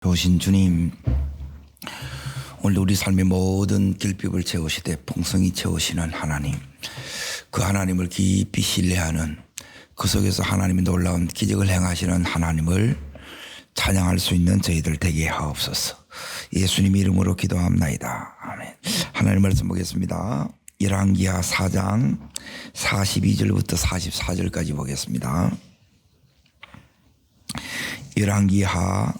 좋으신 주님, 오늘 우리 삶의 모든 길핍을 채우시되 풍성히 채우시는 하나님, 그 하나님을 깊이 신뢰하는, 그 속에서 하나님이 놀라운 기적을 행하시는 하나님을 찬양할 수 있는 저희들 되게 하옵소서. 예수님 이름으로 기도합나이다. 아멘. 하나님 말씀 보겠습니다. 열왕기하 4장 42절부터 44절까지 보겠습니다. 열왕기하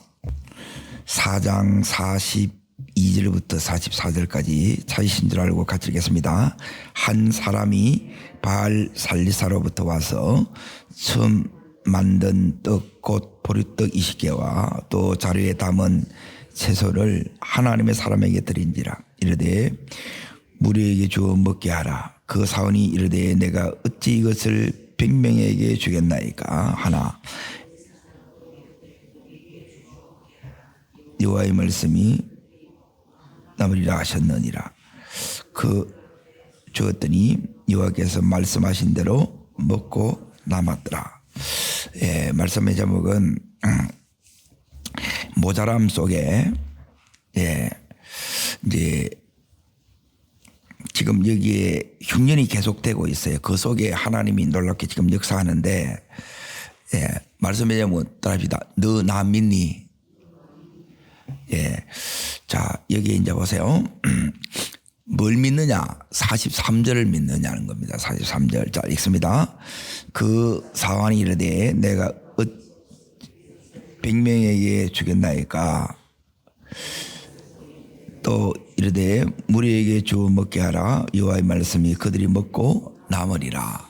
4장 42절부터 44절까지 찾으신 줄 알고 같이 읽겠습니다. 한 사람이 바알 살리사로부터 와서 처음 만든 떡 곧 보리떡 20개와 또 자루에 담은 채소를 하나님의 사람에게 드린지라. 이르되 무리에게 주어 먹게 하라. 그 사원이 이르되 내가 어찌 이것을 100명에게 주겠나이까 하나 여호와의 말씀이 남으리라 하셨느니라. 그 주었더니 여호와께서 말씀하신 대로 먹고 남았더라. 말씀의 제목은 모자람 속에 이제 지금 여기에 흉년이 계속되고 있어요. 그 속에 하나님이 놀랍게 지금 역사하는데 말씀의 제목은 따라합시다. 너 나 믿니? 자, 여기 이제 보세요. 뭘 믿느냐? 43절을 믿느냐는 겁니다. 43절. 자, 읽습니다. 그 사환이 이르되 내가 100명에게 주겠나이까? 또 이르되 무리에게 주어 먹게 하라. 여호와의 말씀이 그들이 먹고 남으리라.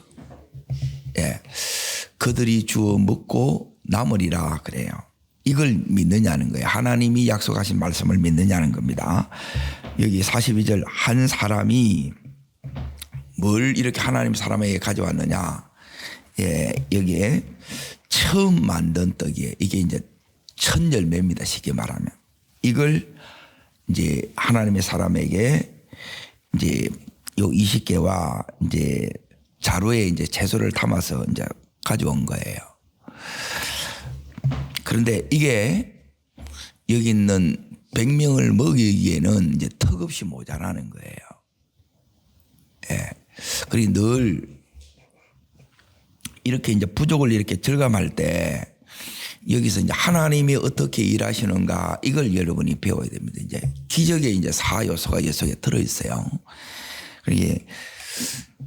그들이 주어 먹고 남으리라 그래요. 이걸 믿느냐는 거예요. 하나님이 약속하신 말씀을 믿느냐는 겁니다. 여기 42절 한 사람이 뭘 이렇게 하나님 사람에게 가져왔느냐. 여기에 처음 만든 떡이에요. 이게 이제 첫 열매입니다. 쉽게 말하면. 이걸 이제 하나님의 사람에게 이제 요 20개와 이제 자루에 이제 채소를 담아서 이제 가져온 거예요. 그런데 이게 여기 있는 100명을 먹이기에는 이제 턱없이 모자라는 거예요. 그리고 늘 이렇게 이제 부족을 이렇게 절감할 때 여기서 이제 하나님이 어떻게 일하시는가 이걸 여러분이 배워야 됩니다. 이제 기적의 이제 4요소가 이 속에 들어있어요. 그러게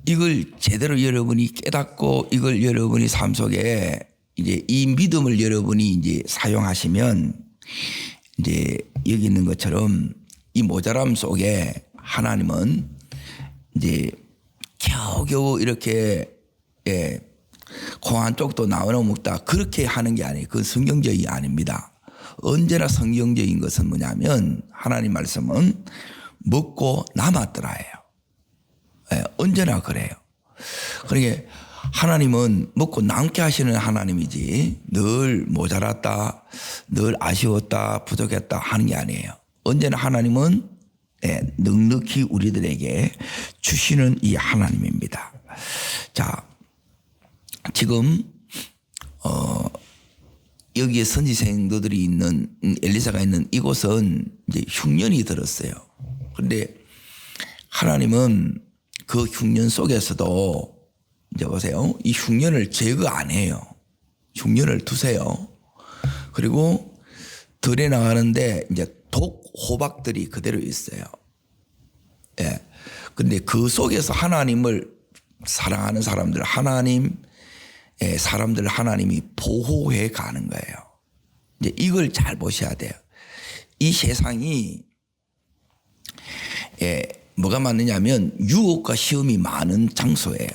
이걸 제대로 여러분이 깨닫고 이걸 여러분이 삶 속에 이제 이 믿음을 여러분이 이제 사용하시면 이제 여기 있는 것처럼 이 모자람 속에 하나님은 이제 겨우겨우 이렇게 콩 한 쪽도 나눠 먹다 그렇게 하는 게 아니에요. 그건 성경적이 아닙니다. 언제나 성경적인 것은 뭐냐면 하나님 말씀은 먹고 남았더라예요. 언제나 그래요. 그러니까 하나님은 먹고 남게 하시는 하나님이지 늘 모자랐다, 늘 아쉬웠다, 부족했다 하는 게 아니에요. 언제나 하나님은 넉넉히 우리들에게 주시는 이 하나님입니다. 자, 지금 여기에 선지생도들이 있는 엘리사가 있는 이곳은 이제 흉년이 들었어요. 그런데 하나님은 그 흉년 속에서도 이제 보세요. 이 흉년을 제거 안 해요. 흉년을 두세요. 그리고 들에 나가는데 이제 독 호박들이 그대로 있어요. 근데 그 속에서 하나님을 사랑하는 사람들, 사람들 하나님이 보호해 가는 거예요. 이제 이걸 잘 보셔야 돼요. 이 세상이 뭐가 많느냐면 유혹과 시험이 많은 장소예요.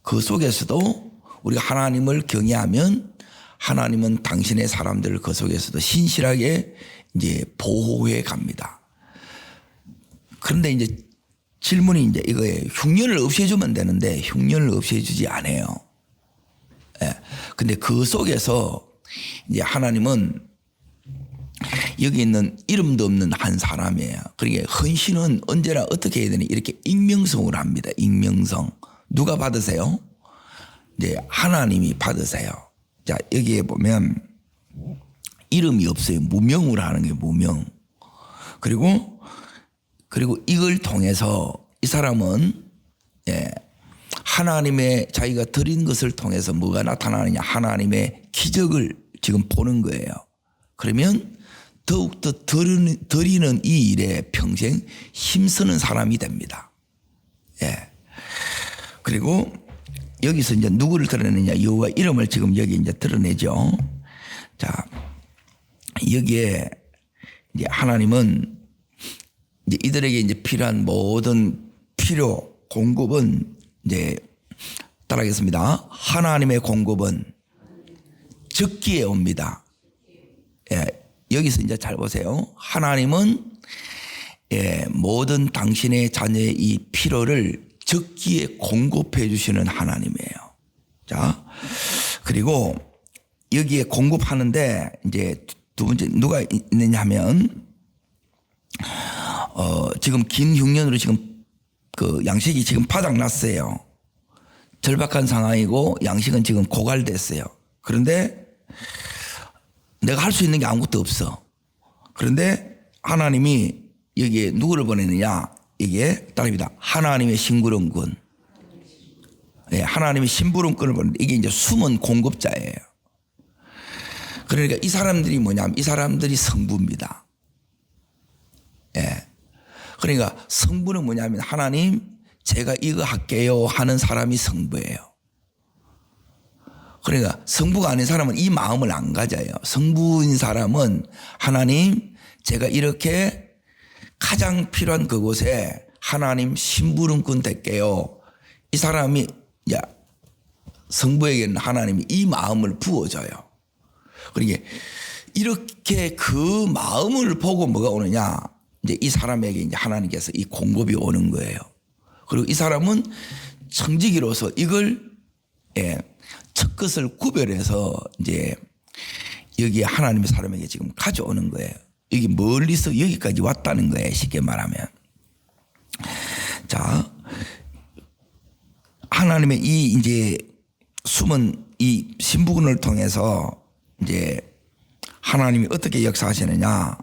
그 속에서도 우리가 하나님을 경외하면 하나님은 당신의 사람들을 그 속에서도 신실하게 이제 보호해 갑니다. 그런데 이제 질문이 이제 이거예요. 흉년을 없애주면 되는데 흉년을 없애주지 않아요. 근데 그 속에서 이제 하나님은 여기 있는 이름도 없는 한 사람이에요. 그러니까 헌신은 언제나 어떻게 해야 되니? 이렇게 익명성으로 합니다. 익명성. 누가 받으세요? 이제 하나님이 받으세요. 자, 여기에 보면 이름이 없어요. 무명으로 하는 게 무명. 그리고 이걸 통해서 이 사람은 하나님의 자기가 드린 것을 통해서 뭐가 나타나느냐, 하나님의 기적을 지금 보는 거예요. 그러면 더욱더 드리는 이 일에 평생 힘쓰는 사람이 됩니다. 그리고 여기서 이제 누구를 드러내느냐, 여호와 이름을 지금 여기 이제 드러내죠. 자, 여기에 이제 하나님은 이제 이들에게 이제 필요한 모든 필요 공급은 이제 따라하겠습니다. 하나님의 공급은 적기에 옵니다. 여기서 이제 잘 보세요. 하나님은 모든 당신의 자녀의 이 필요를 적기에 공급해 주시는 하나님이에요. 자, 그리고 여기에 공급하는데 이제 두 번째 누가 있느냐 하면 지금 긴 흉년으로 지금 그 양식이 지금 바닥났어요. 절박한 상황이고 양식은 지금 고갈됐어요. 그런데 내가 할 수 있는 게 아무것도 없어. 그런데 하나님이 여기에 누구를 보내느냐? 이게 따릅니다. 하나님의 심부름꾼. 하나님의 심부름꾼을 보내는데 이게 이제 숨은 공급자예요. 그러니까 이 사람들이 뭐냐면 이 사람들이 성부입니다. 그러니까 성부는 뭐냐면 하나님 제가 이거 할게요 하는 사람이 성부예요. 그러니까 성부가 아닌 사람은 이 마음을 안 가져요. 성부인 사람은 하나님 제가 이렇게 가장 필요한 그곳에 하나님 심부름꾼 될게요. 이 사람이 성부에게는 하나님이 이 마음을 부어줘요. 그러니까 이렇게 그 마음을 보고 뭐가 오느냐? 이제 이 사람에게 이제 하나님께서 이 공급이 오는 거예요. 그리고 이 사람은 청지기로서 이걸 첫 것을 구별해서 이제 여기 하나님의 사람에게 지금 가져오는 거예요. 여기 멀리서 여기까지 왔다는 거예요. 쉽게 말하면. 자, 하나님의 이 이제 숨은 이 신부군을 통해서 이제 하나님이 어떻게 역사하시느냐.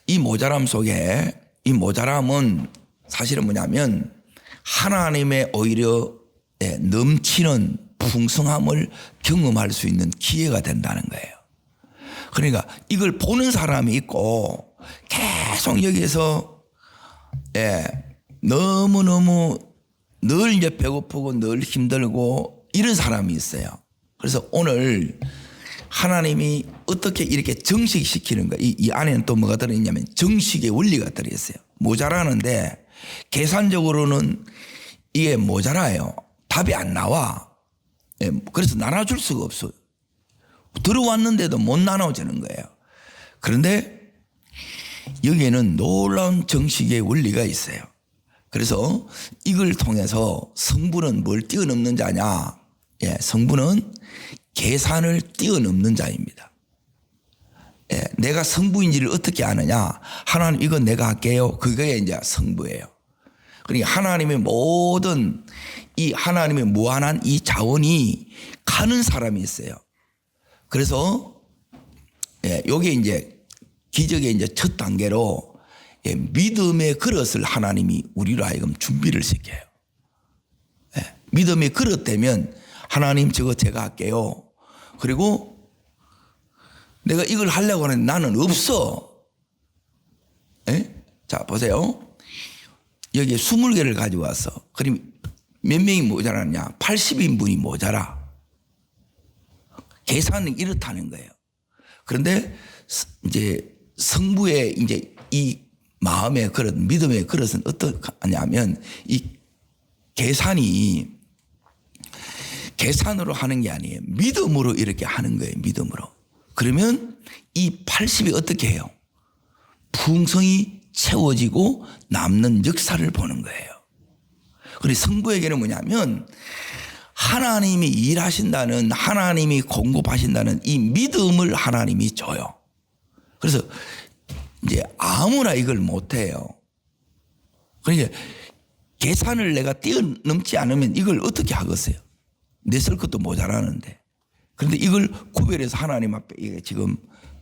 이 모자람 속에 이 모자람은 사실은 뭐냐면 하나님의 오히려 넘치는 풍성함을 경험할 수 있는 기회가 된다는 거예요. 그러니까 이걸 보는 사람이 있고 계속 여기에서 너무너무 늘 이제 배고프고 늘 힘들고 이런 사람이 있어요. 그래서 오늘 하나님이 어떻게 이렇게 정식시키는 거예요. 이 안에는 또 뭐가 들어있냐면 정식의 원리가 들어있어요. 모자라는데 계산적으로는 이게 모자라요. 답이 안 나와. 그래서 나눠줄 수가 없어요. 들어왔는데도 못 나눠주는 거예요. 그런데 여기에는 놀라운 정식의 원리가 있어요. 그래서 이걸 통해서 성부는 뭘 뛰어넘는 자냐? 성부는 계산을 뛰어넘는 자입니다. 내가 성부인지를 어떻게 아느냐? 하나님 이건 내가 할게요. 그게 이제 성부예요. 그러니까 하나님의 모든 이 하나님의 무한한 이 자원이 가는 사람이 있어요. 그래서 요게 이제 기적의 이제 첫 단계로 믿음의 그릇을 하나님이 우리로 하여금 준비를 시켜요. 믿음의 그릇 되면 하나님 저거 제가 할게요. 그리고 내가 이걸 하려고 하는데 나는 없어. 자 보세요. 여기에 20개를 가지고 왔어. 그럼 몇 명이 모자라냐? 80인분이 모자라. 계산은 이렇다는 거예요. 그런데 이제 성부의 이제 이 마음의 그릇, 믿음의 그릇은 어떠냐면 이 계산이 계산으로 하는 게 아니에요. 믿음으로 이렇게 하는 거예요. 믿음으로. 그러면 이 80이 어떻게 해요? 풍성이 채워지고 남는 역사를 보는 거예요. 그리고 성부에게는 뭐냐면 하나님이 일하신다는, 하나님이 공급하신다는 이 믿음을 하나님이 줘요. 그래서 이제 아무나 이걸 못해요. 그러니까 계산을 내가 뛰어넘지 않으면 이걸 어떻게 하겠어요? 내 쓸 것도 모자라는데. 그런데 이걸 구별해서 하나님 앞에 이게 지금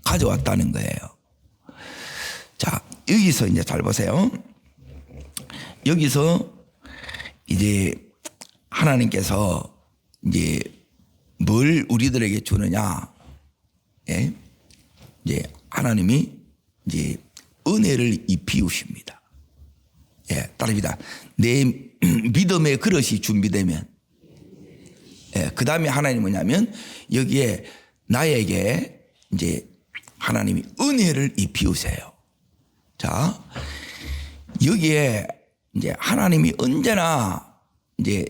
가져왔다는 거예요. 자, 여기서 이제 잘 보세요. 여기서 이제 하나님께서 이제 뭘 우리들에게 주느냐? 예? 이제 하나님이 이제 은혜를 입히우십니다. 예, 따릅니다. 내 믿음의 그릇이 준비되면, 예, 그 다음에 하나님이 뭐냐면 여기에 나에게 이제 하나님이 은혜를 입히우세요. 자, 여기에 이제 하나님이 언제나 이제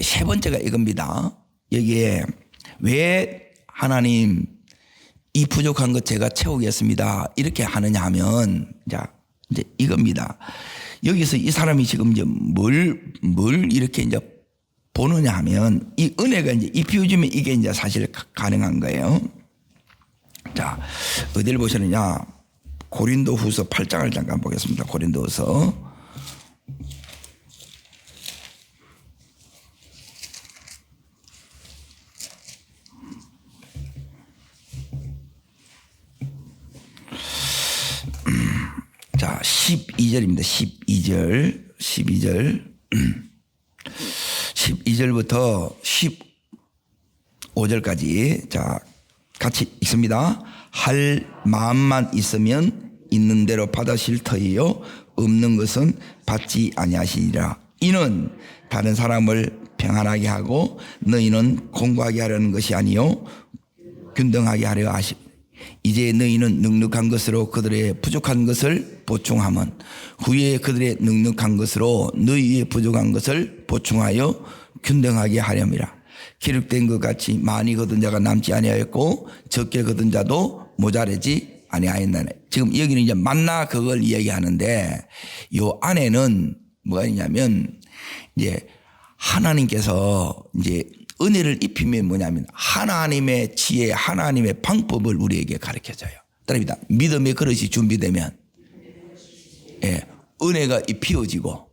세 번째가 이겁니다. 여기에 왜 하나님 이 부족한 것 제가 채우겠습니다 이렇게 하느냐 하면 이제 이겁니다. 여기서 이 사람이 지금 이제 뭘 이렇게 이제 보느냐 하면 이 은혜가 이제 입혀주면 이게 이제 사실 가능한 거예요. 자, 어디를 보시느냐? 고린도후서 8장을 잠깐 보겠습니다. 고린도후서. 자, 12절입니다. 12절. 12절부터 15절까지. 자, 같이 읽습니다. 할 마음만 있으면 있는 대로 받으실 터이요 없는 것은 받지 아니하시리라. 이는 다른 사람을 평안하게 하고 너희는 공고하게 하려는 것이 아니요 균등하게 하려 하시. 이제 너희는 넉넉한 것으로 그들의 부족한 것을 보충하면 후에 그들의 넉넉한 것으로 너희의 부족한 것을 보충하여 균등하게 하렵니다. 기록된 것 같이 많이 거둔 자가 남지 아니하였고 적게 거둔 자도 모자라지 아니하였나니. 지금 여기는 이제 만나 그걸 이야기하는데 요 안에는 뭐가 있냐면 이제 하나님께서 이제 은혜를 입히면 뭐냐면 하나님의 지혜, 하나님의 방법을 우리에게 가르쳐줘요. 따릅니다. 믿음의 그릇이 준비되면, 예, 은혜가 입히어지고,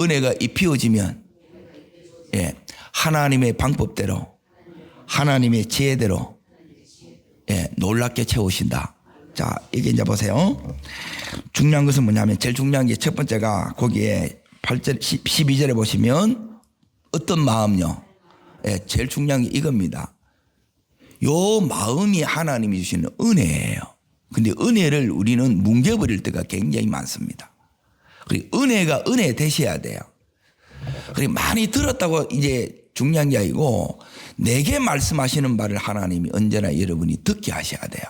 은혜가 입히어지면, 예, 하나님의 방법대로, 하나님의 지혜대로, 예, 놀랍게 채우신다. 자, 이게 이제 보세요. 중요한 것은 뭐냐면 제일 중요한 게 첫 번째가 거기에 8절, 12절에 보시면 어떤 마음요? 예, 제일 중요한 게 이겁니다. 요 마음이 하나님이 주시는 은혜예요. 근데 은혜를 우리는 뭉개버릴 때가 굉장히 많습니다. 그리고 은혜가 은혜 되셔야 돼요. 그리고 많이 들었다고 이제 중요한 게 아니고 내게 말씀하시는 바를 하나님이 언제나 여러분이 듣게 하셔야 돼요.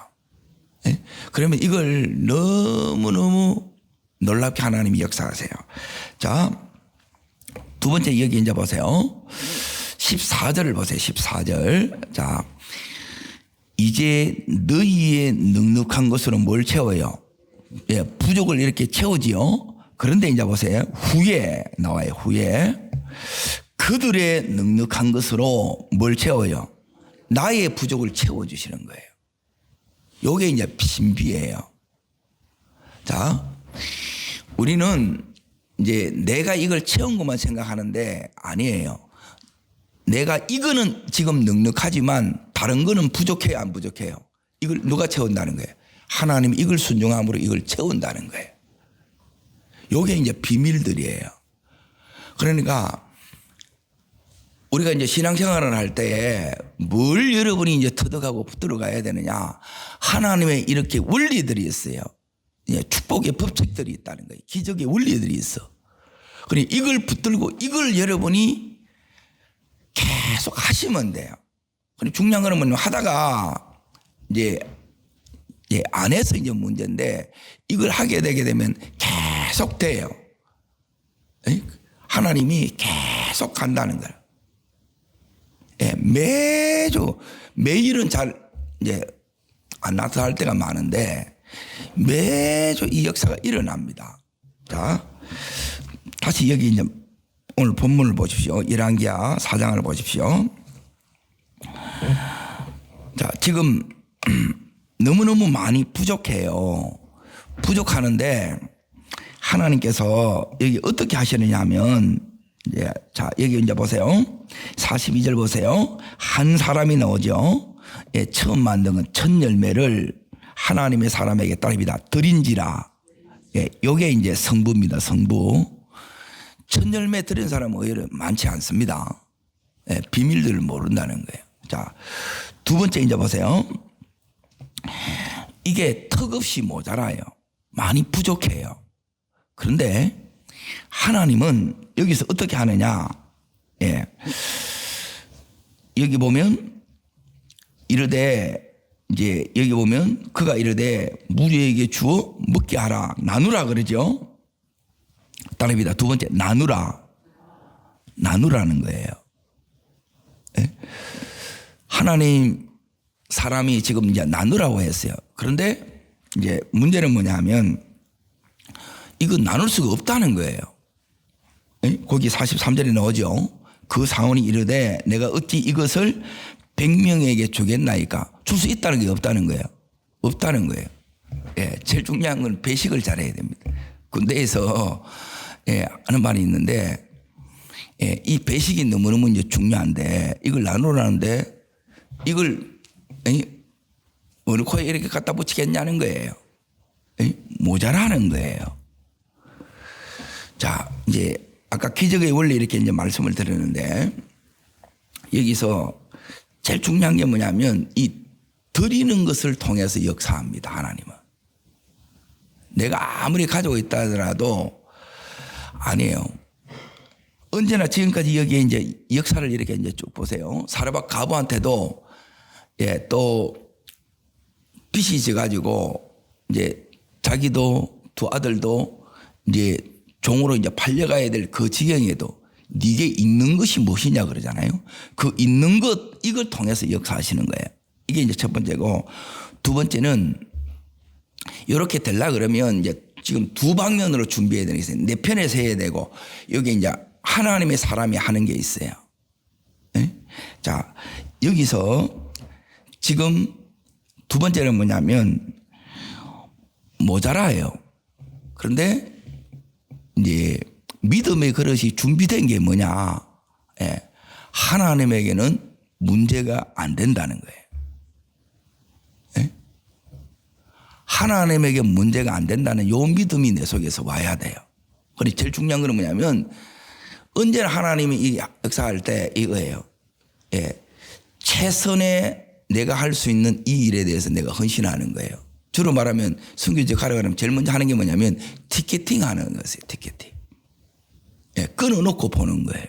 예? 그러면 이걸 너무너무 놀랍게 하나님이 역사하세요. 자, 두 번째 여기 이제 보세요. 14절을 보세요. 14절. 자, 이제 너희의 넉넉한 것으로 뭘 채워요? 예, 부족을 이렇게 채우지요. 그런데 이제 보세요. 후에 나와요. 후에 그들의 넉넉한 것으로 뭘 채워요? 나의 부족을 채워주시는 거예요. 요게 이제 신비예요. 자, 우리는 이제 내가 이걸 채운 것만 생각하는데 아니에요. 내가 이거는 지금 넉넉하지만 다른 거는 부족해요, 안 부족해요? 이걸 누가 채운다는 거예요? 하나님이 이걸 순종함으로 이걸 채운다는 거예요. 요게 이제 비밀들이에요. 그러니까 우리가 이제 신앙생활을 할 때에 뭘 여러분이 이제 터득하고 붙들어 가야 되느냐? 하나님의 이렇게 원리들이 있어요. 축복의 법칙들이 있다는 거예요. 기적의 원리들이 있어. 그러니 이걸 붙들고 이걸 여러분이 계속 하시면 돼요. 그리고 중요한 거는 뭐냐면 하다가 이제 안 해서 이제 문제인데 이걸 하게 되게 되면 계속 돼요. 하나님이 계속 간다는 거예요. 예, 매일은 잘 이제 안 나타날 때가 많은데 매주 이 역사가 일어납니다. 자, 다시 여기 이제 오늘 본문을 보십시오. 열왕기하 4장을 보십시오. 자, 지금 너무너무 많이 부족해요. 부족하는데 하나님께서 여기 어떻게 하시느냐 하면 자, 여기 이제 보세요. 42절 보세요. 한 사람이 나오죠. 예, 처음 만든 건 첫 열매를 하나님의 사람에게 따릅니다. 드린지라. 예, 요게 이제 성부입니다. 성부. 첫 열매 드린 사람은 의외로 많지 않습니다. 예, 비밀들을 모른다는 거예요. 자, 두 번째 이제 보세요. 이게 턱없이 모자라요. 많이 부족해요. 그런데 하나님은 여기서 어떻게 하느냐? 예. 여기 보면 이르되 이제 여기 보면 그가 이르되 무리에게 주어 먹게 하라. 나누라 그러죠. 따릅니다. 두 번째 나누라. 나누라는 거예요. 예? 하나님 사람이 지금 이제 나누라고 했어요. 그런데 이제 문제는 뭐냐면 이거 나눌 수가 없다는 거예요. 예? 거기 43절에 나오죠. 그 상원이 이르되 내가 어찌 이것을 100명에게 주겠나이까. 줄 수 있다는 게 없다는 거예요. 없다는 거예요. 예, 제일 중요한 건 배식을 잘해야 됩니다. 군대에서 예, 하는 말이 있는데 예, 이 배식이 너무너무 이제 중요한데 이걸 나누라는데 이걸 어느 코에 이렇게 갖다 붙이겠냐는 거예요. 예? 모자라는 거예요. 자, 이제 아까 기적의 원리 이렇게 이제 말씀을 드렸는데 여기서 제일 중요한 게 뭐냐면 이 드리는 것을 통해서 역사합니다. 하나님은. 내가 아무리 가지고 있다 하더라도 아니에요. 언제나 지금까지 여기에 이제 역사를 이렇게 이제 쭉 보세요. 사르밧 가부한테도 예, 또 빚이 져가지고 이제 자기도 두 아들도 이제 종으로 이제 팔려가야 될 그 지경에도 네게 있는 것이 무엇이냐 그러잖아요. 그 있는 것 이걸 통해서 역사하시는 거예요. 이게 이제 첫 번째고 두 번째는 이렇게 되려 그러면 이제 지금 두 방면으로 준비해야 되는 게 있어요. 내 편에서 해야 되고 여기 이제 하나님의 사람이 하는 게 있어요. 네? 자, 여기서 지금 두 번째는 뭐냐면 모자라요. 그런데 이제 믿음의 그릇이 준비된 게 뭐냐? 예. 하나님에게는 문제가 안 된다는 거예요. 예? 하나님에게 문제가 안 된다는 요 믿음이 내 속에서 와야 돼요. 그리고 제일 중요한 건 뭐냐면 언제나 하나님이 이 역사할 때 이거예요. 예. 최선의 내가 할 수 있는 이 일에 대해서 내가 헌신하는 거예요. 주로 말하면 선교지역 하려고 하면 제일 먼저 하는 게 뭐냐면 티켓팅 하는 거예요. 티켓팅. 예, 끊어놓고 보는 거예요.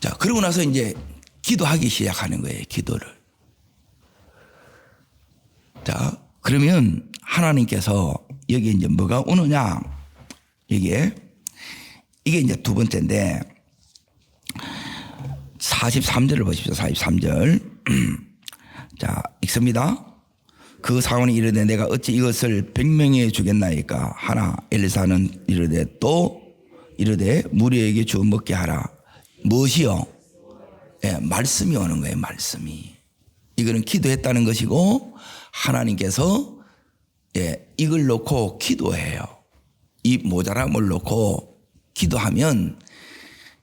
자, 그러고 나서 이제 기도하기 시작하는 거예요. 기도를. 자, 그러면 하나님께서 여기 이제 뭐가 오느냐? 이게 이제 두 번째인데 43절을 보십시오. 43절. 자, 읽습니다. 그 사원이 이르되 내가 어찌 이것을 100명에 주겠나이까. 하나 엘리사는 이르되 또 이르되 무리에게 주어 먹게 하라. 무엇이요? 예, 말씀이 오는 거예요. 말씀이. 이거는 기도했다는 것이고 하나님께서 예, 이걸 놓고 기도해요. 이 모자람을 놓고 기도하면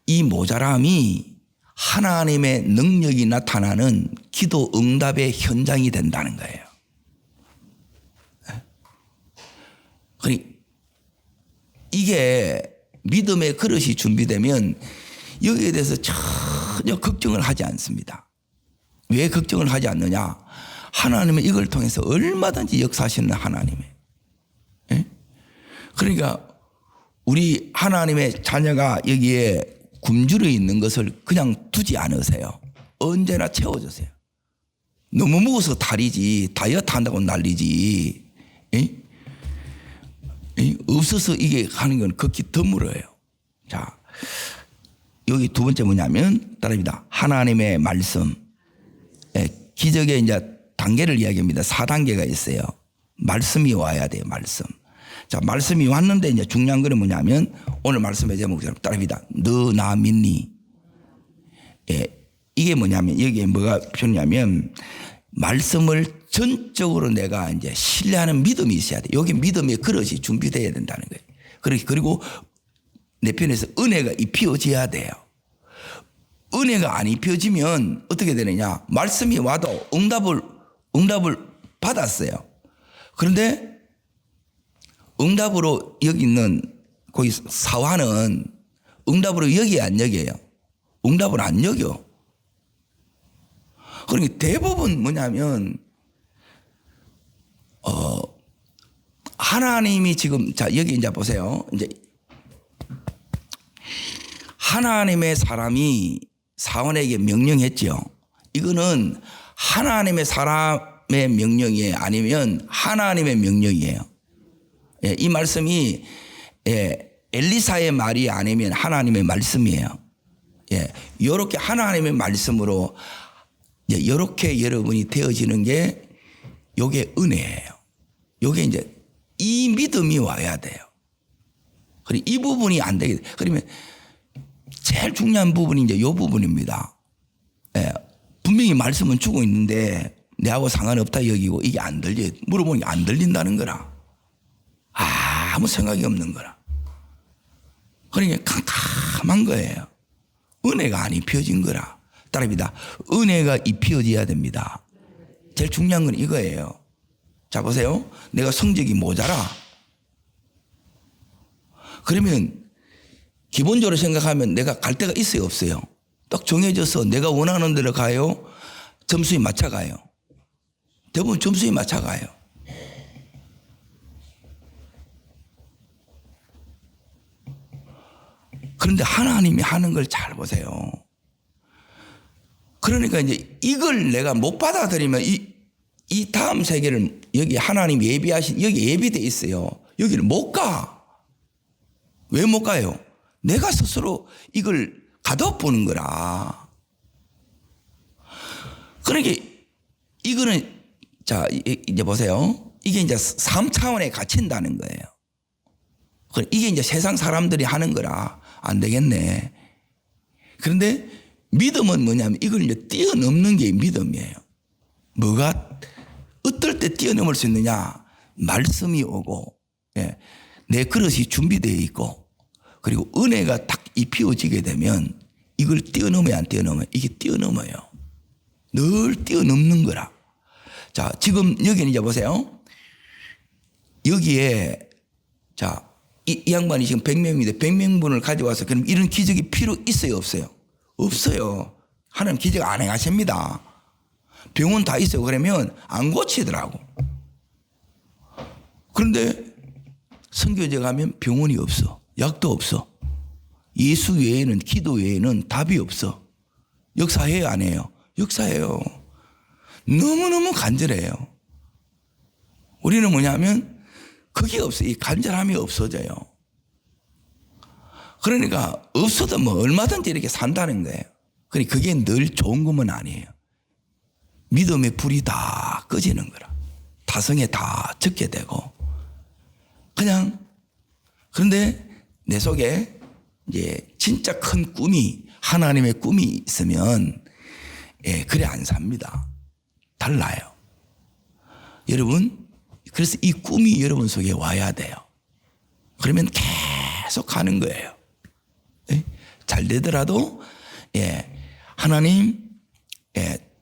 이 모자람이 하나님의 능력이 나타나는 기도 응답의 현장이 된다는 거예요. 이게 믿음의 그릇이 준비되면 여기에 대해서 전혀 걱정을 하지 않습니다. 왜 걱정을 하지 않느냐? 하나님은 이걸 통해서 얼마든지 역사하시는 하나님이에요. 그러니까 우리 하나님의 자녀가 여기에 굶주려 있는 것을 그냥 두지 않으세요. 언제나 채워주세요. 너무 무거워서 다리지 다이어트 한다고 난리지. 없어서 이게 하는 건 극히 드물어요. 자, 여기 두 번째 뭐냐면 따릅니다. 하나님의 말씀. 기적의 이제 단계를 이야기합니다. 4단계가 있어요. 말씀이 와야 돼요. 말씀. 자, 말씀이 왔는데 이제 중요한 거는 뭐냐면 오늘 말씀의 제목처럼 따릅니다. 너 나 믿니? 이게 뭐냐면 여기에 뭐가 표현이냐면 말씀을 전적으로 내가 이제 신뢰하는 믿음이 있어야 돼. 여기 믿음의 그릇이 준비되어야 된다는 거예요. 그리고 내 편에서 은혜가 입혀져야 돼요. 은혜가 안 입혀지면 어떻게 되느냐? 말씀이 와도 응답을 받았어요. 그런데 응답으로 여기 있는 거기 사화는 응답으로 여기 안 여겨요. 응답을 안 여겨. 그러니까 대부분 뭐냐면 하나님이 지금 자 여기 이제 보세요. 이제 하나님의 사람이 사원에게 명령했죠. 이거는 하나님의 사람의 명령이에요, 아니면 하나님의 명령이에요. 예, 이 말씀이 엘리사의 말이 아니면 하나님의 말씀이에요. 예, 이렇게 하나님의 말씀으로 이렇게 여러분이 되어지는 게 요게 은혜예요. 요게 이제 이 믿음이 와야 돼요. 그리고 이 부분이 안 되게 그러면 제일 중요한 부분이 이제 요 부분입니다. 예, 분명히 말씀은 주고 있는데 내하고 상관없다 여기고 이게 안 들려. 물어보니까 안 들린다는 거라. 아무 생각이 없는 거라. 그러니까 캄캄한 거예요. 은혜가 안 입혀진 거라. 따라합니다. 은혜가 입혀져야 됩니다. 제일 중요한 건 이거예요. 자 보세요. 내가 성적이 모자라. 그러면 기본적으로 생각하면 내가 갈 데가 있어요, 없어요? 딱 정해져서 내가 원하는 데로 가요? 점수에 맞춰가요? 대부분 점수에 맞춰가요. 그런데 하나님이 하는 걸 잘 보세요. 그러니까 이제 이걸 내가 못 받아들이면 이 다음 세계를 여기 하나님 예비하신 여기 예비돼 있어요. 여기를 못 가. 왜 못 가요? 내가 스스로 이걸 가둬보는 거라. 그러니까 이거는 자 이제 보세요. 이게 이제 3차원에 갇힌다는 거예요. 이게 이제 세상 사람들이 하는 거라 안 되겠네. 그런데 믿음은 뭐냐면 이걸 이제 뛰어넘는 게 믿음이에요. 뭐가 어떨 때 뛰어넘을 수 있느냐? 말씀이 오고 내 그릇이 준비되어 있고 그리고 은혜가 딱 입혀지게 되면 이걸 뛰어넘어야 안 뛰어넘어요? 이게 뛰어넘어요. 늘 뛰어넘는 거라. 자, 지금 여기는 이제 보세요. 여기에 자, 이 양반이 지금 100명인데 100명분을 가져와서 그럼 이런 기적이 필요 있어요, 없어요? 없어요. 하나님 기적 안 행하십니다. 병원 다 있어요. 그러면 안 고치더라고. 그런데 선교제 가면 병원이 없어. 약도 없어. 예수 외에는 기도 외에는 답이 없어. 역사해요, 안 해요? 역사해요. 너무너무 간절해요. 우리는 뭐냐면 그게 없어요. 이 간절함이 없어져요. 그러니까 없어도 뭐 얼마든지 이렇게 산다는 거예요. 그러니까 그게 늘 좋은 것은 아니에요. 믿음의 불이 다 꺼지는 거라. 타성에 다 적게 되고 그냥 그런데 내 속에 이제 진짜 큰 꿈이 하나님의 꿈이 있으면 그래 안 삽니다. 달라요. 여러분 그래서 이 꿈이 여러분 속에 와야 돼요. 그러면 계속 가는 거예요. 잘 되더라도 하나님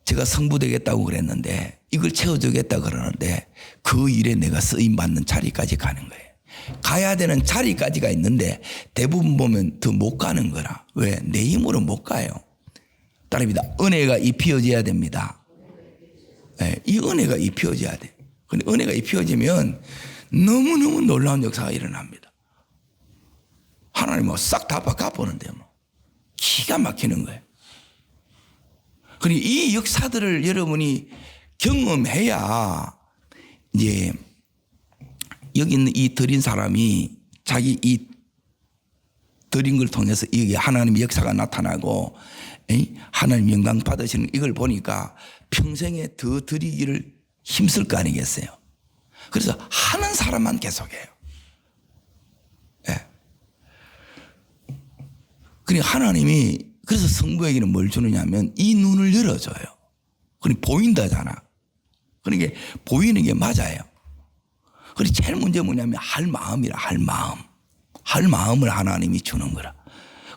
제가 성부 되겠다고 그랬는데 이걸 채워주겠다 그러는데 그 일에 내가 쓰임받는 자리까지 가는 거예요. 가야 되는 자리까지가 있는데 대부분 보면 더 못 가는 거라. 왜? 내 힘으로 못 가요. 따릅니다. 은혜가 입혀져야 됩니다. 이 은혜가 입혀져야 돼. 근데 은혜가 입혀지면 너무너무 놀라운 역사가 일어납니다. 하나님은 싹 다 바꿔보는데 뭐 기가 막히는 거예요. 그러니 이 역사들을 여러분이 경험해야 이제 여기 있는 이 드린 사람이 자기 이 드린 걸 통해서 이 하나님의 역사가 나타나고 하나님 영광 받으시는 이걸 보니까 평생에 더 드리기를 힘쓸 거 아니겠어요. 그래서 하는 사람만 계속해요. 그러니까 하나님이 그래서 성부에게는 뭘 주느냐면 이 눈을 열어줘요. 그러니까 보인다잖아. 그러니까 보이는 게 맞아요. 그리고 제일 문제 뭐냐면 할 마음이라 할 마음. 할 마음을 하나님이 주는 거라.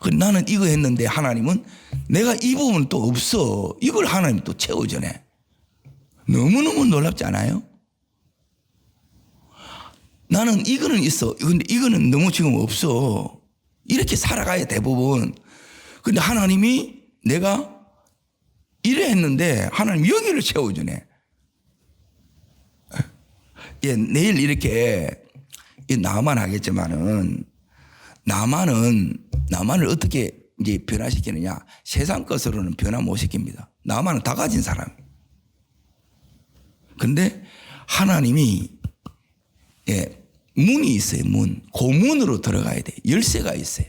나는 이거 했는데 하나님은 내가 이 부분은 또 없어. 이걸 하나님이 또 채워주네. 너무너무 놀랍지 않아요? 나는 이거는 있어. 근데 이거는 너무 지금 없어. 이렇게 살아가야 대부분. 근데 하나님이 내가 이래 했는데 하나님 여기를 채워주네. 예, 내일 이렇게 나만 하겠지만은 나만을 어떻게 이제 변화시키느냐. 세상 것으로는 변화 못 시킵니다. 나만은 다 가진 사람. 근데 하나님이 예, 문이 있어요. 문. 그 문으로 들어가야 돼. 열쇠가 있어요.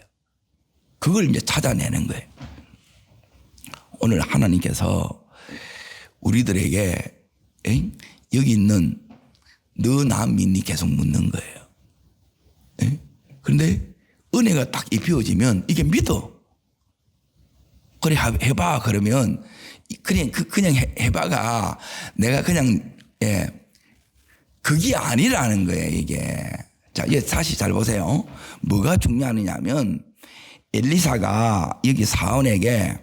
그걸 이제 찾아내는 거예요. 오늘 하나님께서 우리들에게 여기 있는 너 나 믿니 계속 묻는 거예요. 그런데 은혜가 딱 입혀지면 이게 믿어. 그래 해봐 그러면 그냥 해봐가 내가 그냥 그게 아니라는 거예요 이게. 자, 다시 잘 보세요. 뭐가 중요하냐면 엘리사가 여기 사원에게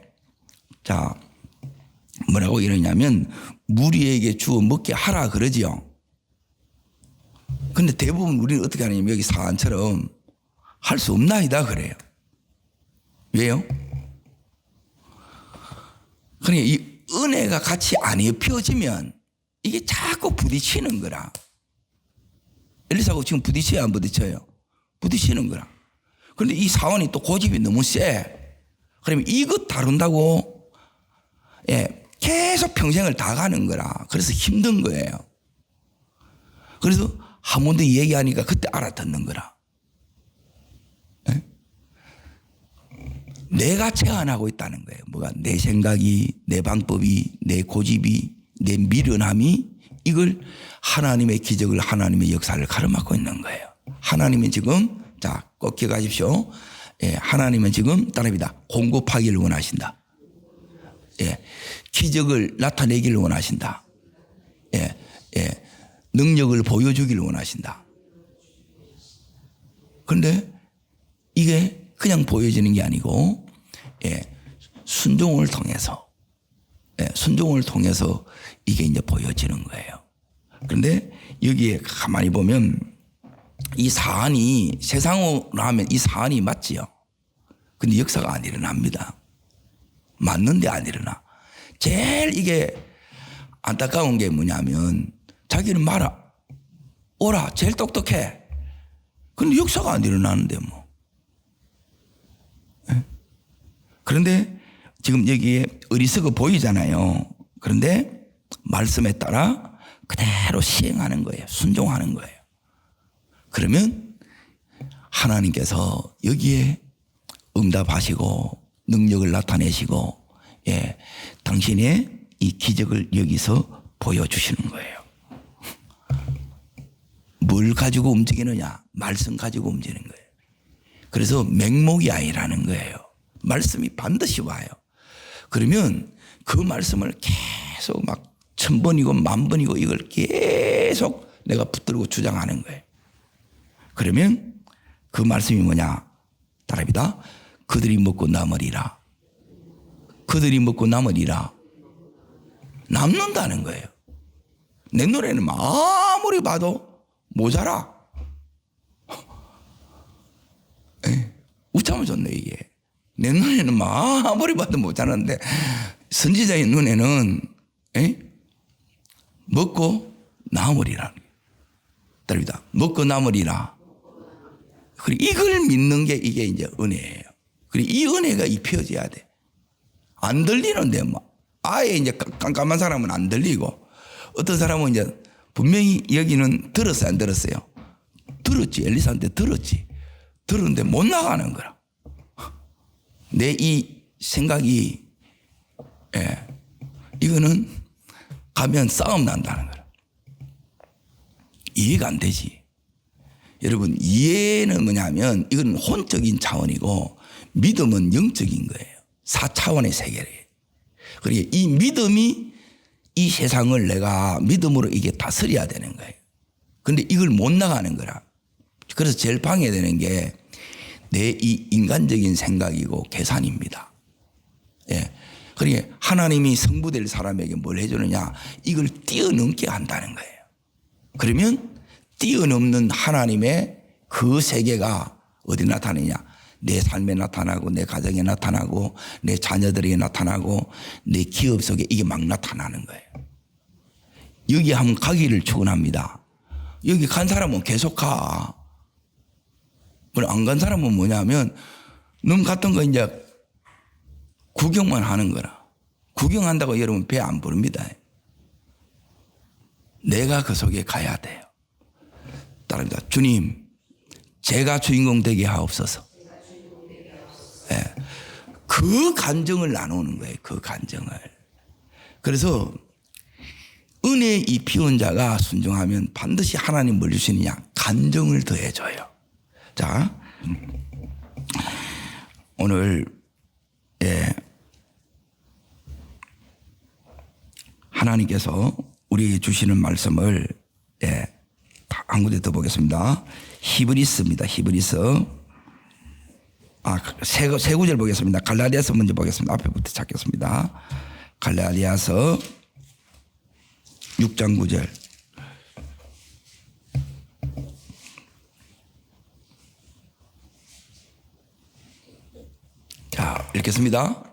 자 뭐라고 이러냐면 무리에게 주어 먹게 하라 그러지요. 근데 대부분 우리는 어떻게 하냐면 여기 사안처럼 할 수 없나이다 그래요. 왜요? 그러니까 이 은혜가 같이 안 입혀지면 이게 자꾸 부딪히는 거라. 엘리사가 지금 부딪혀요 안 부딪혀요? 부딪히는 거라. 그런데 이 사원이 또 고집이 너무 세. 그러면 이것 다룬다고 계속 평생을 다 가는 거라. 그래서 힘든 거예요. 그래서 한 번 더 얘기하니까 그때 알아듣는 거라. 내가 제한하고 있다는 거예요. 뭐가 내 생각이, 내 방법이, 내 고집이, 내 미련함이 이걸 하나님의 기적을 하나님의 역사를 가로막고 있는 거예요. 하나님은 지금 자, 꼭 기억하십시오. 하나님은 지금 따라합니다. 공급하기를 원하신다. 기적을 나타내기를 원하신다. 능력을 보여주기를 원하신다. 그런데 이게 그냥 보여지는 게 아니고 순종을 통해서 이게 이제 보여지는 거예요. 그런데 여기에 가만히 보면 이 사안이 세상으로 하면 이 사안이 맞지요. 근데 역사가 안 일어납니다. 맞는데 안 일어나. 제일 이게 안타까운 게 뭐냐면 자기는 말아. 오라. 제일 똑똑해. 근데 역사가 안 일어나는데 뭐. 그런데 지금 여기에 어리석어 보이잖아요. 그런데 말씀에 따라 그대로 시행하는 거예요. 순종하는 거예요. 그러면 하나님께서 여기에 응답하시고 능력을 나타내시고 당신의 이 기적을 여기서 보여주시는 거예요. 뭘 가지고 움직이느냐? 말씀 가지고 움직이는 거예요. 그래서 맹목이 아니라는 거예요. 말씀이 반드시 와요. 그러면 그 말씀을 계속 막 1000번이고 10,000번이고 이걸 계속 내가 붙들고 주장하는 거예요. 그러면 그 말씀이 뭐냐? 따라합니다. 그들이 먹고 남으리라. 그들이 먹고 남으리라. 남는다는 거예요. 내 노래는 아무리 봐도 모자라. 웃자면 좋네 이게. 내 눈에는 아무리 봐도 모자란데 선지자의 눈에는 먹고 남으리라. 따릅니다. 먹고 남으리라. 그리고 이걸 믿는 게 이게 이제 은혜예요. 그리고 이 은혜가 입혀져야 돼. 안 들리는데 뭐 아예 이제 깜깜한 사람은 안 들리고 어떤 사람은 이제 분명히 여기는 들었어요 안 들었어요? 들었지. 엘리사한테 들었지. 들었는데 못 나가는 거라. 내 이 생각이 이거는 가면 싸움 난다는 거라. 이해가 안 되지. 여러분 이해는 뭐냐면 이건 혼적인 차원이고 믿음은 영적인 거예요. 4차원의 세계래요. 그러니까 이 믿음이 이 세상을 내가 믿음으로 이게 다스려야 되는 거예요. 근데 이걸 못 나가는 거라. 그래서 제일 방해되는 게 내 이 인간적인 생각이고 계산입니다. 예. 그러니까 하나님이 성부될 사람에게 뭘 해주느냐, 이걸 뛰어넘게 한다는 거예요. 그러면 뛰어넘는 하나님의 그 세계가 어디 나타내냐, 내 삶에 나타나고 내 가정에 나타나고 내 자녀들에게 나타나고 내 기업 속에 이게 막 나타나는 거예요. 여기 한번 가기를 축원합니다. 여기 간 사람은 계속 가. 안 간 사람은 뭐냐면 넌 갔던 거 이제 구경만 하는 거라. 구경한다고 여러분 배 안 부릅니다. 내가 그 속에 가야 돼요. 따릅니다. 주님, 제가 주인공 되게 하옵소서. 네. 그 간정을 나누는 거예요. 그 간정을. 그래서 은혜의 이 피원자가 순종하면 반드시 하나님 뭘 주시느냐, 간정을 더해줘요. 자, 오늘 하나님께서 우리에게 주시는 말씀을 한 군데 더 보겠습니다. 히브리서입니다. 히브리서. 세 구절 보겠습니다. 갈라디아서 먼저 보겠습니다. 앞에부터 찾겠습니다. 갈라디아서 6장 9절. 자, 읽겠습니다.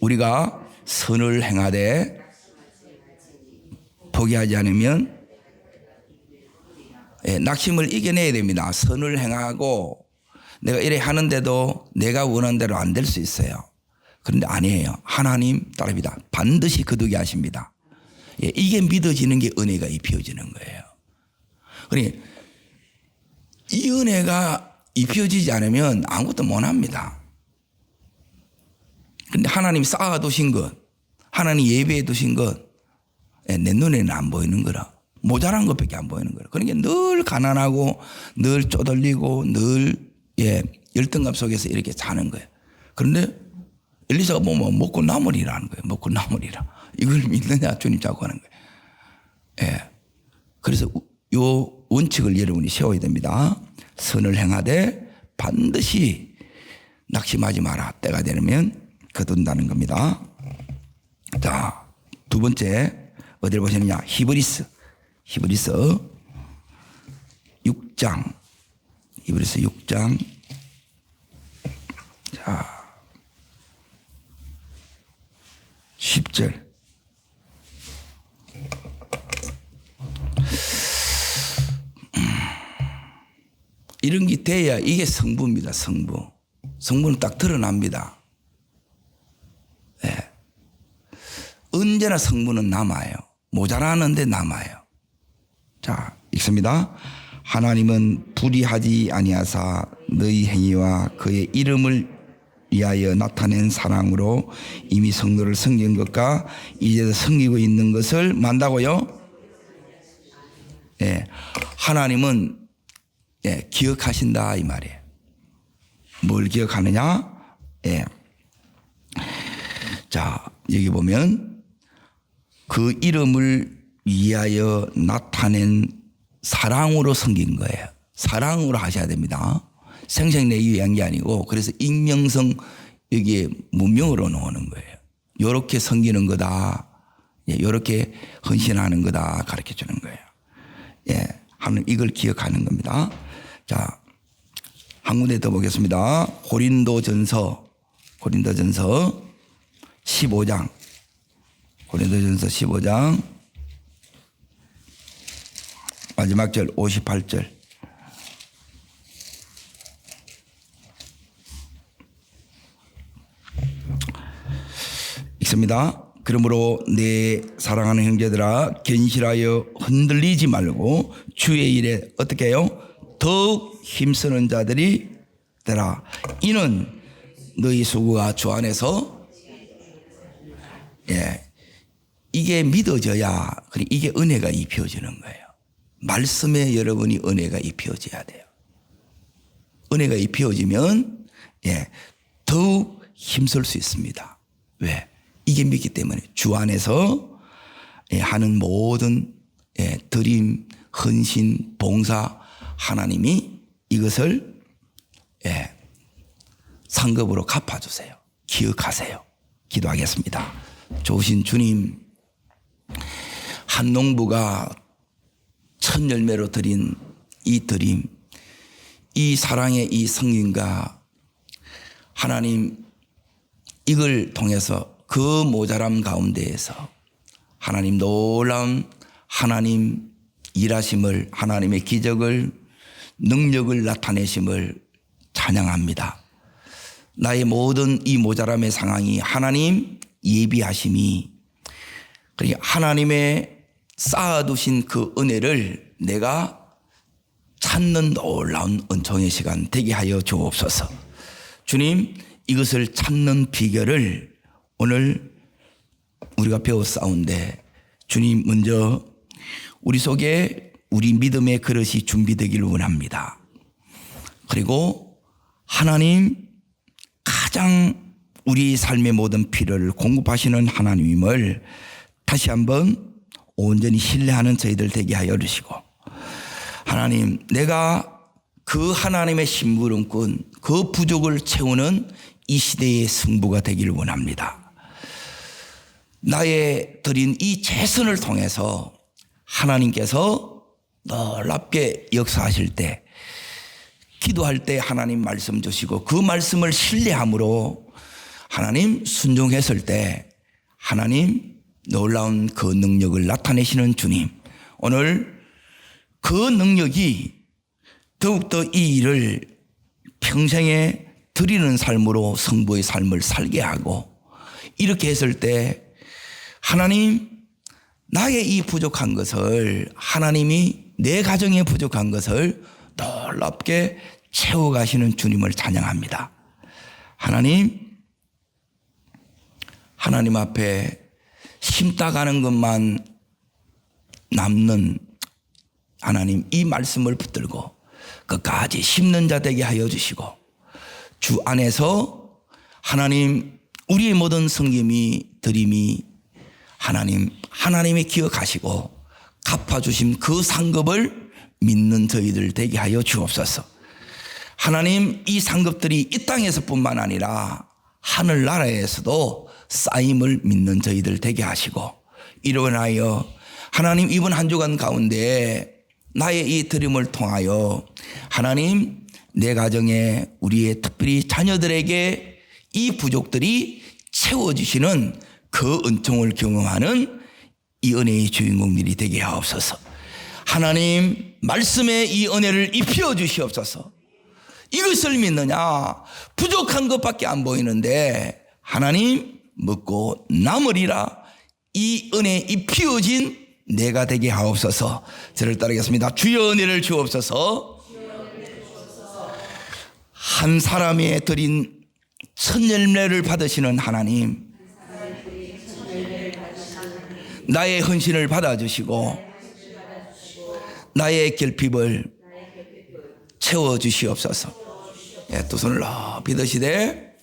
우리가 선을 행하되 포기하지 않으면, 낙심을 이겨내야 됩니다. 선을 행하고 내가 이래 하는데도 내가 원하는 대로 안 될 수 있어요. 그런데 아니에요. 하나님 따릅니다. 반드시 거두게 하십니다. 이게 믿어지는 게 은혜가 입혀지는 거예요. 그러니 이 은혜가 입혀지지 않으면 아무것도 못합니다. 그런데 하나님 쌓아두신 것, 하나님 예배해 두신 것, 내 눈에는 안 보이는 거라. 모자란 것밖에 안 보이는 거라. 그러니까 늘 가난하고 늘 쪼들리고 늘 열등감 속에서 이렇게 사는 거예요. 그런데 엘리사가 뭐 먹고 나물이라는 거예요. 먹고 나물이라. 이걸 믿느냐 주님 자꾸 하는 거예요. 그래서 요 원칙을 여러분이 세워야 됩니다. 선을 행하되 반드시 낙심하지 마라. 때가 되면 거둔다는 겁니다. 자, 두 번째 어디를 보시느냐? 히브리서 6장. 히브리서 6장. 자, 10절. 이런 게 돼야 이게 성부입니다. 성부. 성부는 딱 드러납니다. 언제나 성부는 남아요. 모자라는데 남아요. 자, 읽습니다. 하나님은 불의하지 아니하사 너희 행위와 그의 이름을 위하여 나타낸 사랑으로 이미 성도를 섬긴 것과 이제도 섬기고 있는 것을 만다고요? 하나님은 기억하신다 이 말이에요. 뭘 기억하느냐? 자, 여기 보면 그 이름을 위하여 나타낸 사랑으로 섬긴 거예요. 사랑으로 하셔야 됩니다. 생색내기 위한 게 아니고, 그래서 익명성 여기에 문명으로 나오는 거예요. 요렇게 섬기는 거다. 요렇게 헌신하는 거다. 가르쳐 주는 거예요. 하나님 이걸 기억하는 겁니다. 자, 한 군데 더 보겠습니다. 고린도전서 15장. 고린도전서 15장 마지막 절 58절. 읽습니다. 그러므로 내 사랑하는 형제들아 견실하여 흔들리지 말고 주의 일에 어떻게 해요? 더욱 힘쓰는 자들이 되라. 이는 너희 수고가 주 안에서 이게 믿어져야, 이게 은혜가 입혀지는 거예요. 말씀에 여러분이 은혜가 입혀져야 돼요. 은혜가 입혀지면 더욱 힘쓸 수 있습니다. 왜? 이게 믿기 때문에 주 안에서 하는 모든 드림, 헌신, 봉사, 하나님이 이것을 상급으로 갚아주세요. 기억하세요. 기도하겠습니다. 좋으신 주님, 한 농부가 첫 열매로 드린 이 드림, 이 사랑의 이 성인과 하나님, 이걸 통해서 그 모자람 가운데에서 하나님 놀라운 하나님 일하심을, 하나님의 기적을, 능력을 나타내심을 찬양합니다. 나의 모든 이 모자람의 상황이 하나님 예비하심이, 그러니까 하나님의 쌓아두신 그 은혜를 내가 찾는 놀라운 은총의 시간 되게 하여 주옵소서. 주님, 이것을 찾는 비결을 오늘 우리가 배웠사온데, 주님 먼저 우리 속에 우리 믿음의 그릇이 준비되기를 원합니다. 그리고 하나님, 가장 우리 삶의 모든 필요를 공급하시는 하나님임을 다시 한번 온전히 신뢰하는 저희들 되게 하여 주시고, 하나님, 내가 그 하나님의 심부름꾼, 그 부족을 채우는 이 시대의 승부가 되기를 원합니다. 나의 드린 이 최선을 통해서 하나님께서 놀랍게 역사하실 때, 기도할 때 하나님 말씀 주시고 그 말씀을 신뢰함으로 하나님 순종했을 때 하나님 놀라운 그 능력을 나타내시는 주님, 오늘 그 능력이 더욱더 이 일을 평생에 드리는 삶으로 성부의 삶을 살게 하고, 이렇게 했을 때 하나님, 나의 이 부족한 것을 하나님이 내 가정에 부족한 것을 놀랍게 채워가시는 주님을 찬양합니다. 하나님 앞에 심다가는 것만 남는 하나님, 이 말씀을 붙들고 끝까지 심는 자 되게 하여 주시고, 주 안에서 하나님 우리의 모든 섬김이 드림이 하나님이 기억하시고 갚아주신 그 상급을 믿는 저희들 되게 하여 주옵소서. 하나님, 이 상급들이 이 땅에서뿐만 아니라 하늘나라에서도 쌓임을 믿는 저희들 되게 하시고, 이로 인하여 하나님 이번 한 주간 가운데 나의 이 드림을 통하여 하나님, 내 가정에 우리의 특별히 자녀들에게 이 부족들이 채워주시는 그 은총을 경험하는 이 은혜의 주인공들이 되게 하옵소서. 하나님, 말씀의 이 은혜를 입혀 주시옵소서. 이것을 믿느냐? 부족한 것밖에 안 보이는데 하나님, 먹고 남으리라. 이 은혜 입히어진 내가 되게 하옵소서. 저를 따르겠습니다. 주여 은혜를 주옵소서. 한 사람이 드린 첫 열매를 받으시는 하나님, 나의 헌신을 받아주시고 나의 결핍을 채워주시옵소서. 두 손을 높이 드시되,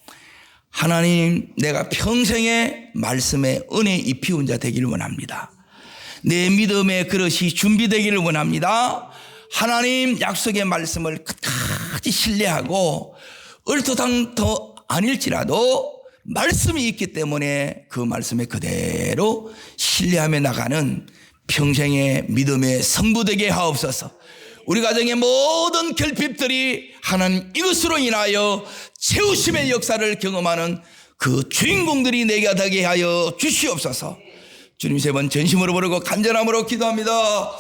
하나님, 내가 평생에 말씀의 은혜 입히운 자 되기를 원합니다. 내 믿음의 그릇이 준비되기를 원합니다. 하나님 약속의 말씀을 끝까지 신뢰하고 얼토당토 아닐지라도 말씀이 있기 때문에 그 말씀에 그대로 신뢰하며 나가는 평생의 믿음의 성부되게 하옵소서. 우리 가정의 모든 결핍들이 하나님 이것으로 인하여 채우심의 역사를 경험하는 그 주인공들이 내게 되게 하여 주시옵소서. 주님, 세 번 전심으로 부르고 간절함으로 기도합니다.